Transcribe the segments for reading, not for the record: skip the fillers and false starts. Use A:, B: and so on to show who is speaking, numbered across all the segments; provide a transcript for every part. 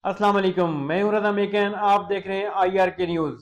A: अस्सलाम वालेकुम, मैं हूं रज़ा मेकन। आप देख रहे हैं IRK न्यूज़।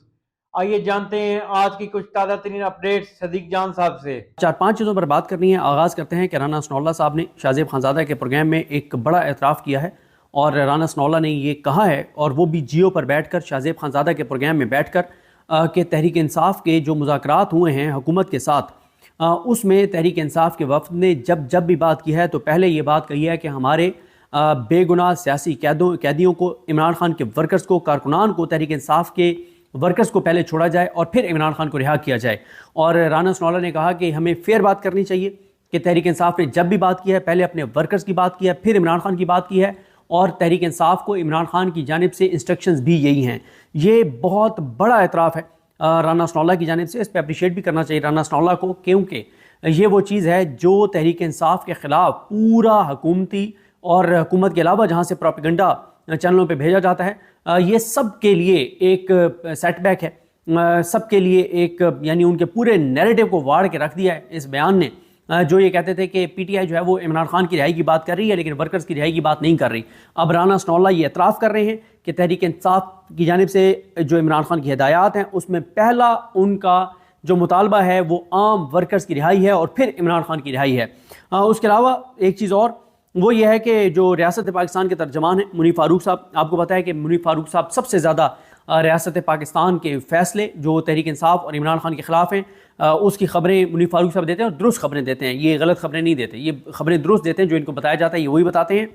A: आइए जानते हैं आज की कुछ ताज़ा तरीन अपडेट्स सदीक जान साहब से।
B: चार पांच चीज़ों पर बात करनी है। आगाज़ करते हैं कि राना सनौल्ला साहब ने शाहज़ेब खानज़ादा के प्रोग्राम में एक बड़ा एतराफ़ किया है और राना सनौल्ला ने ये कहा है, और वो भी जियो पर बैठकर शाहज़ेब खानज़ादा के प्रोग्राम में बैठकर कि तहरीक इंसाफ के जो मुज़ाकरात हुए हैं हुकूमत के साथ, उसमें तहरीक इंसाफ के वफ़द ने जब भी बात की है तो पहले ये बात कही है कि हमारे बेगुनाह सियासी कैदियों को, इमरान खान के वर्कर्स को, कारकुनान को, तहरीक इंसाफ के वर्कर्स को पहले छोड़ा जाए और फिर इमरान खान को रिहा किया जाए। और राना सनौल्ला ने कहा कि हमें फेयर बात करनी चाहिए कि तहरीक इंसाफ ने जब भी बात की है पहले अपने वर्कर्स की बात की है, फिर इमरान खान की बात की है, और तहरीक इंसाफ को इमरान खान की जानिब से इंस्ट्रक्शंस भी यही हैं। ये बहुत बड़ा एतराफ़ है राना सनौल्ला की जानिब से। इस पर अप्रिशिएट भी करना चाहिए राना सनौल्ला को, क्योंकि ये वो चीज़ है जो तहरीक इंसाफ के ख़िलाफ़ पूरा हुकूमती और हुकूमत के अलावा जहाँ से प्रोपेगेंडा चैनलों पे भेजा जाता है, ये सब के लिए एक सेटबैक है। सब के लिए एक, यानी उनके पूरे नैरेटिव को वाड़ के रख दिया है इस बयान ने, जो ये कहते थे कि PTI जो है वो इमरान खान की रिहाई की बात कर रही है लेकिन वर्कर्स की रिहाई की बात नहीं कर रही। अब राना सनौल्ला ये एतराफ़ कर रहे हैं कि तहरीक इंसाफ की जानिब से जो इमरान खान की हिदायत हैं उसमें पहला उनका जो मुतालबा है वो आम वर्कर्स की रिहाई है और फिर इमरान खान की रिहाई है। उसके अलावा एक चीज़ और, वो ये है कि जो रियासत पाकिस्तान के तर्जमान हैं मुनीफ फारूक साहब, आपको पता है कि मुनीफ फारूक साहब सबसे ज़्यादा रियासत पाकिस्तान के फ़ैसले जो तहरीक इंसाफ और इमरान खान के ख़िलाफ़ हैं उसकी ख़बरें मुनीफ फारूक साहब देते हैं और दुरुस्त ख़बरें देते हैं। ये गलत ख़बरें नहीं देते, ये ख़बरें दुरुस्त देते हैं। जो इनको बताया जाता है ये वही बताते हैं,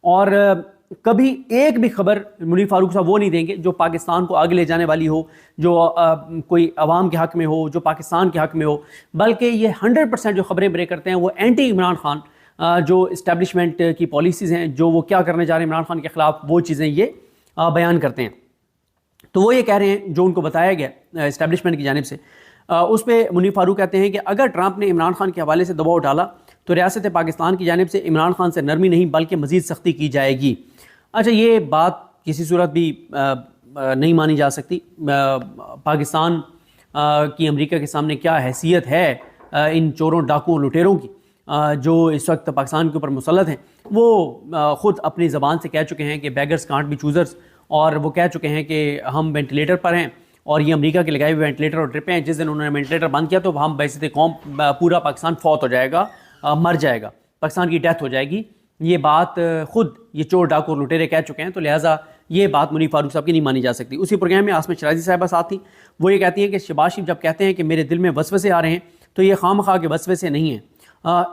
B: और कभी एक भी खबर मुनीफ फारूक साहब वो नहीं देंगे जो पाकिस्तान को आगे ले जाने वाली हो, जो कोई अवाम के हक़ में हो, जो पाकिस्तान के हक़ में हो, बल्कि ये 100% जो ख़बरें ब्रेक करते हैं वो एंटी इमरान खान, जो इस्टेब्लिशमेंट की पॉलिसीज़ हैं, जो वो क्या करने जा रहे हैं इमरान खान के ख़िलाफ़, वो चीज़ें ये बयान करते हैं। तो वो ये कह रहे हैं जो उनको बताया गया इस्टेब्लिशमेंट की जानिब से, उस पर मुनीफ फारूक कहते हैं कि अगर ट्रंप ने इमरान खान के हवाले से दबाव डाला तो रियासत पाकिस्तान की जानिब से इमरान खान से नरमी नहीं बल्कि मज़ीद सख्ती की जाएगी। अच्छा, ये बात किसी सूरत भी नहीं मानी जा सकती। पाकिस्तान की अमेरिका के सामने क्या हैसियत है इन चोरों, डाकुओं, लुटेरों की जो इस वक्त पाकिस्तान के ऊपर मुसल्लत हैं। वो ख़ुद अपनी ज़बान से कह चुके हैं कि बेगर्स कांट बी चूज़र्स, और वो कह चुके हैं कि हम वेंटिलेटर पर हैं और ये अमेरिका के लगाए हुए वेंटिलेटर और ड्रिप हैं। जिस दिन उन्होंने वेंटिलेटर बंद किया तो हम वैसे कौम पूरा पाकिस्तान फौत हो जाएगा, मर जाएगा, पाकिस्तान की डेथ हो जाएगी। ये बात ख़ुद ये चोर, डाकू, लुटेरे कह चुके हैं, तो लिहाजा ये बात मुनीफ फारूक साहब की नहीं मानी जा सकती। उसी प्रोग्राम में आसमा शराजी साहिबा साथ थी। वो ये कहती हैं कि शहबाज शरीफ जब कहते हैं कि मेरे दिल में वसवसे आ रहे हैं तो ये खामखा के वसवसे नहीं हैं।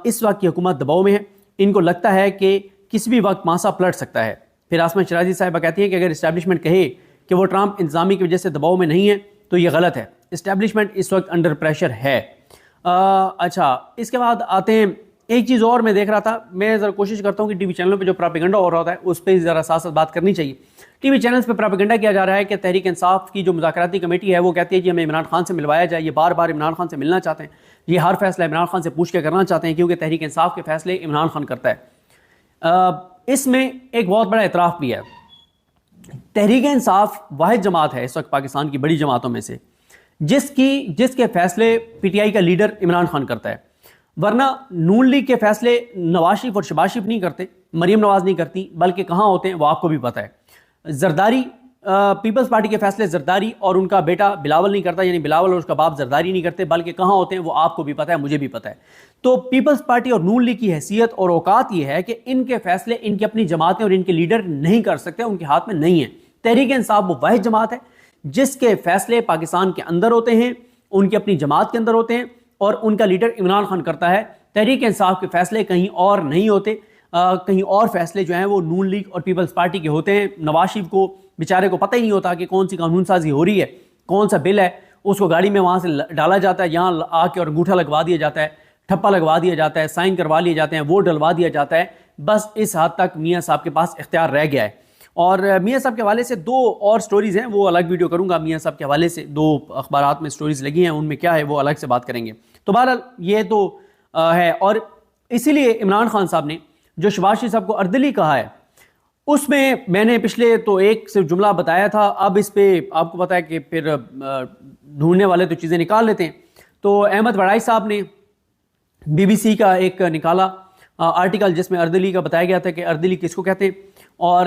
B: इस वक्त की हुकूमत दबाव में है, इनको लगता है कि किसी भी वक्त मासा पलट सकता है। फिर आसमा शराजी साहिबा कहती हैं कि अगर इस्टेब्लिशमेंट कहे कि वो ट्रंप इंतजामी की वजह से दबाव में नहीं है तो ये गलत है। इस्टेब्लिशमेंट इस वक्त अंडर प्रेशर है। अच्छा, इसके बाद आते हैं, एक चीज़ और मैं देख रहा था, मैं ज़रा कोशिश करता हूँ कि टीवी चैनलों पे जो प्रोपेगेंडा हो रहा होता है उस पर ज़रा साथ साथ बात करनी चाहिए। टीवी चैनल्स पे प्रोपेगेंडा किया जा रहा है कि तहरीक इंसाफ की जो मुज़ाकराती कमेटी है वो कहती है कि हमें इमरान खान से मिलवाया जाए, ये बार बार इमरान खान से मिलना चाहते हैं, ये हर फैसला इमरान खान से पूछ के करना चाहते हैं क्योंकि तहरीक इंसाफ के फैसले इमरान खान करता है। इसमें एक बहुत बड़ा एतराफ़ भी है। तहरीक इंसाफ वाहिद जमात है इस वक्त पाकिस्तान की बड़ी जमातों में से जिसके फैसले PTI का लीडर इमरान खान करता है, वरना नून लीग के फैसले नवाज शरीफ और शहबाज शरीफ नहीं करते, मरीम नवाज नहीं करती, बल्कि कहाँ होते हैं वो आपको भी पता है। जरदारी, पीपल्स पार्टी के फैसले जरदारी और उनका बेटा बिलावल नहीं करता, यानी बिलावल और उसका बाप जरदारी नहीं करते, बल्कि कहाँ होते हैं वो आपको भी पता है, मुझे भी पता है। तो पीपल्स पार्टी और नून लीग की हैसियत और औकात ये है कि इनके फैसले इनकी अपनी जमातें और इनके लीडर नहीं कर सकते, उनके हाथ में नहीं है। तहरीक इंसाफ वो वाहिद जमात है जिसके फैसले पाकिस्तान के अंदर होते हैं, उनकी अपनी जमात के अंदर होते हैं और उनका लीडर इमरान खान करता है। तहरीक इंसाफ के फैसले कहीं और नहीं होते। कहीं और फैसले जो हैं वो नून लीग और पीपल्स पार्टी के होते हैं। नवाज शरीफ को बेचारे को पता ही नहीं होता कि कौन सी कानून साजी हो रही है, कौन सा बिल है, उसको गाड़ी में वहाँ से डाला जाता है, यहाँ आके और अंगूठा लगवा दिया जाता है, ठप्पा लगवा दिया जाता है, साइन करवा लिए जाते हैं, वोट डलवा दिया जाता है। बस इस हद तक मियाँ साहब के पास इख्तियार रह गया है। और मियाँ साहब के हवाले से दो और स्टोरीज़ हैं, वो अलग वीडियो करूँगा। मियाँ साहब के हवाले से दो अखबारात में स्टोरीज़ लगी हैं, उनमें क्या है वो अलग से बात करेंगे। तो बहरहाल ये तो है, और इसीलिए इमरान खान साहब ने जो शहबाज शरीफ साहब को अर्दली कहा है उसमें मैंने पिछले तो एक सिर्फ जुमला बताया था, अब इस पे आपको पता है कि फिर ढूंढने वाले तो चीज़ें निकाल लेते हैं। तो अहमद वड़ाई साहब ने BBC का एक निकाला आर्टिकल जिसमें अर्दली का बताया गया था कि अर्दली किसको कहते हैं, اور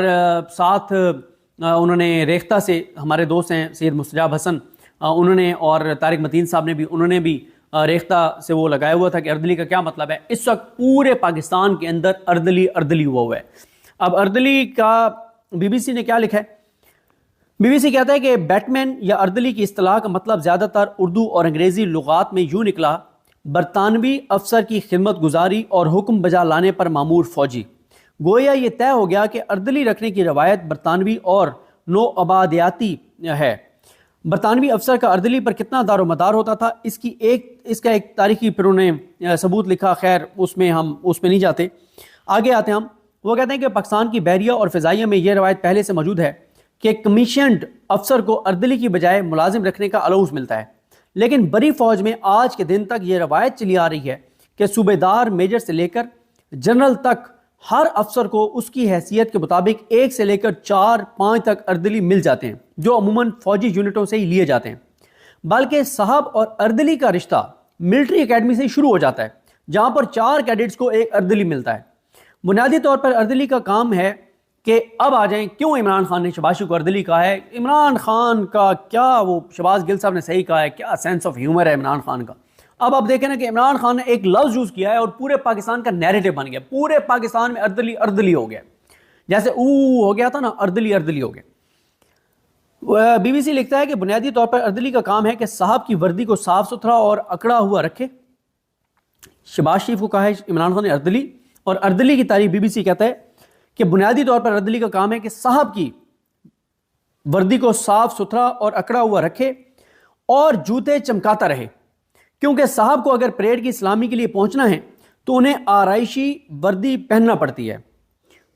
B: ساتھ انہوں نے ریختہ سے ہمارے دوست ہیں سید مستجاب حسن، انہوں نے اور طارق متین صاحب نے بھی، انہوں نے بھی ریختہ سے وہ لگایا ہوا تھا کہ اردلی کا کیا مطلب ہے۔ اس وقت پورے پاکستان کے اندر اردلی ہوا ہے۔ اب اردلی کا بی بی سی نے کیا لکھا ہے؟ بی بی سی کہتا ہے کہ بیٹ مین یا اردلی کی اصطلاح کا مطلب زیادہ تر اردو اور انگریزی لغات میں یوں نکلا: برطانوی افسر کی خدمت گزاری اور حکم بجا لانے پر مامور فوجی۔ گویا یہ طے ہو گیا کہ اردلی رکھنے کی روایت برطانوی اور نو آبادیاتی ہے۔ برطانوی افسر کا اردلی پر کتنا دار و مدار ہوتا تھا، اس کا ایک تاریخی پھر انہیں ثبوت لکھا، خیر اس میں نہیں جاتے، آگے آتے ہیں ہم۔ وہ کہتے ہیں کہ پاکستان کی بحریہ اور فضائیہ میں یہ روایت پہلے سے موجود ہے کہ کمیشنڈ افسر کو اردلی کی بجائے ملازم رکھنے کا الاؤنس ملتا ہے، لیکن بڑی فوج میں آج کے دن تک یہ روایت چلی آ رہی ہے کہ صوبیدار میجر سے لے کر جنرل تک ہر افسر کو اس کی حیثیت کے مطابق 1 سے لے کر 4-5 تک اردلی مل جاتے ہیں، جو عموماً فوجی یونٹوں سے ہی لیے جاتے ہیں۔ بلکہ صاحب اور اردلی کا رشتہ ملٹری اکیڈمی سے شروع ہو جاتا ہے، جہاں پر 4 کیڈٹس کو ایک اردلی ملتا ہے۔ بنیادی طور پر اردلی کا کام ہے کہ اب آ جائیں کیوں عمران خان نے شباشی کو اردلی کہا ہے۔ عمران خان کا کیا، وہ شہباز گل صاحب نے صحیح کہا ہے، کیا سینس آف ہیومر ہے عمران خان کا۔ اب آپ دیکھیں نا کہ عمران خان نے ایک لفظ یوز کیا ہے اور پورے پاکستان کا نیریٹو بن گیا، پورے پاکستان میں اردلی ہو گیا، جیسے ہو گیا تھا نا، اردلی ہو گیا۔ بی بی سی لکھتا ہے کہ بنیادی طور پر اردلی کا کام ہے کہ صاحب کی وردی کو صاف ستھرا اور اکڑا ہوا رکھے۔ شہباز شریف کو کہا ہے عمران خان نے اردلی، اور اردلی کی تعریف بی بی سی کہتا ہے کہ بنیادی طور پر اردلی کا کام ہے کہ صاحب کی وردی کو صاف ستھرا اور اکڑا ہوا رکھے اور جوتے چمکاتا رہے، کیونکہ صاحب کو اگر پریڈ کی سلامی کے لیے پہنچنا ہے تو انہیں آرائشی وردی پہننا پڑتی ہے۔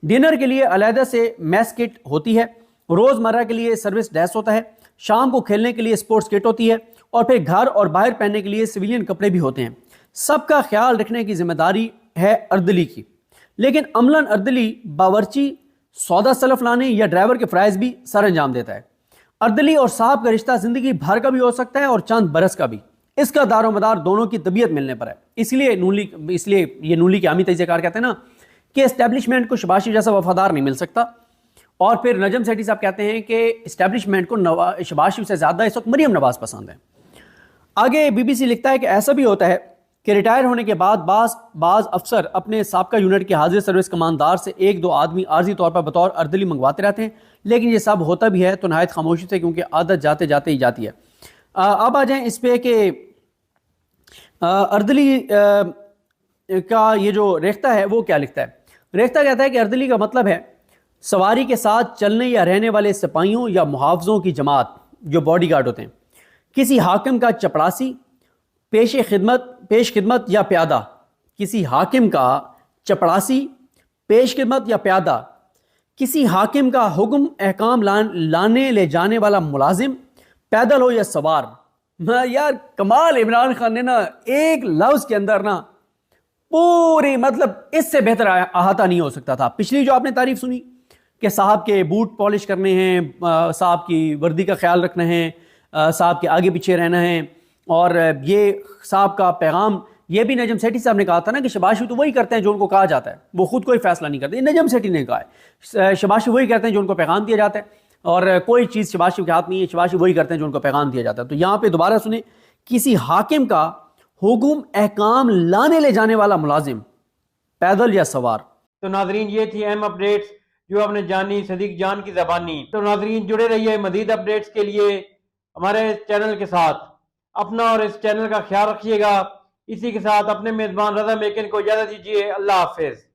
B: ڈنر کے لیے علیحدہ سے میس کٹ ہوتی ہے، روزمرہ کے لیے سروس ڈریس ہوتا ہے، شام کو کھیلنے کے لیے سپورٹس کٹ ہوتی ہے، اور پھر گھر اور باہر پہننے کے لیے سویلین کپڑے بھی ہوتے ہیں۔ سب کا خیال رکھنے کی ذمہ داری ہے اردلی کی، لیکن عملاً اردلی باورچی، سودا سلف لانے یا ڈرائیور کے فرائض بھی سر انجام دیتا ہے۔ اردلی اور صاحب کا رشتہ زندگی بھر کا بھی ہو سکتا ہے اور چند برس کا بھی، اس کا دار و مدار دونوں کی طبیعت ملنے پر ہے۔ اس لیے یہ نون لیگ کے عامی تجزیہ کار کہتے ہیں نا کہ اسٹیبلشمنٹ کو شباشی جیسا وفادار نہیں مل سکتا، اور پھر نجم سیٹھی صاحب کہتے ہیں کہ اسٹیبلشمنٹ کو شباشی سے زیادہ اس وقت مریم نواز پسند ہے۔ آگے بی بی سی لکھتا ہے کہ ایسا بھی ہوتا ہے کہ ریٹائر ہونے کے بعد بعض افسر اپنے سابقہ یونٹ کے حاضر سروس کمانڈار سے 1-2 آدمی عارضی طور پر بطور اردلی منگواتے رہتے ہیں، لیکن یہ سب ہوتا بھی ہے تو نہایت خاموشی سے، کیونکہ عادت جاتے جاتے ہی جاتی ہے۔ اب آ جائیں اس پہ کہ اردلی کا یہ جو ریختہ ہے وہ کیا لکھتا ہے۔ ریختہ کہتا ہے کہ اردلی کا مطلب ہے سواری کے ساتھ چلنے یا رہنے والے سپاہیوں یا محافظوں کی جماعت جو باڈی گارڈ ہوتے ہیں، کسی حاکم کا چپڑاسی، پیش خدمت یا پیادہ، کسی حاکم کا چپڑاسی، پیش خدمت یا پیادہ، کسی حاکم کا حکم احکام لانے لے جانے والا ملازم، پیدل ہو یا سوار۔ یار کمال، عمران خان نے نا ایک لفظ کے اندر نا پوری، مطلب اس سے بہتر احاطہ نہیں ہو سکتا تھا۔ پچھلی جو آپ نے تعریف سنی کہ صاحب کے بوٹ پالش کرنے ہیں، صاحب کی وردی کا خیال رکھنا ہے، صاحب کے آگے پیچھے رہنا ہے، اور یہ صاحب کا پیغام، یہ بھی نجم سیٹھی صاحب نے کہا تھا نا کہ شباشی تو وہی کرتے ہیں جو ان کو کہا جاتا ہے، وہ خود کوئی فیصلہ نہیں کرتے، نجم سیٹھی نے کہا ہے شباشی وہی کرتے ہیں جو ان کو پیغام دیا جاتا ہے، اور کوئی چیز شباشی کے ہاتھ نہیں ہے، شباشی وہی کرتے ہیں جو ان کو پیغام دیا جاتا ہے۔ تو یہاں پہ دوبارہ سنیں، کسی حاکم کا حکم احکام لانے لے جانے والا ملازم، پیدل یا سوار۔
A: تو ناظرین یہ تھی اہم اپڈیٹس جو آپ نے جانی صدیق جان کی زبانی۔ تو ناظرین جڑے رہیے مزید اپڈیٹس کے لیے ہمارے چینل کے ساتھ، اپنا اور اس چینل کا خیال رکھیے گا۔ اسی کے ساتھ اپنے میزبان رضا میکن کو اجازت دیجیے، اللہ حافظ۔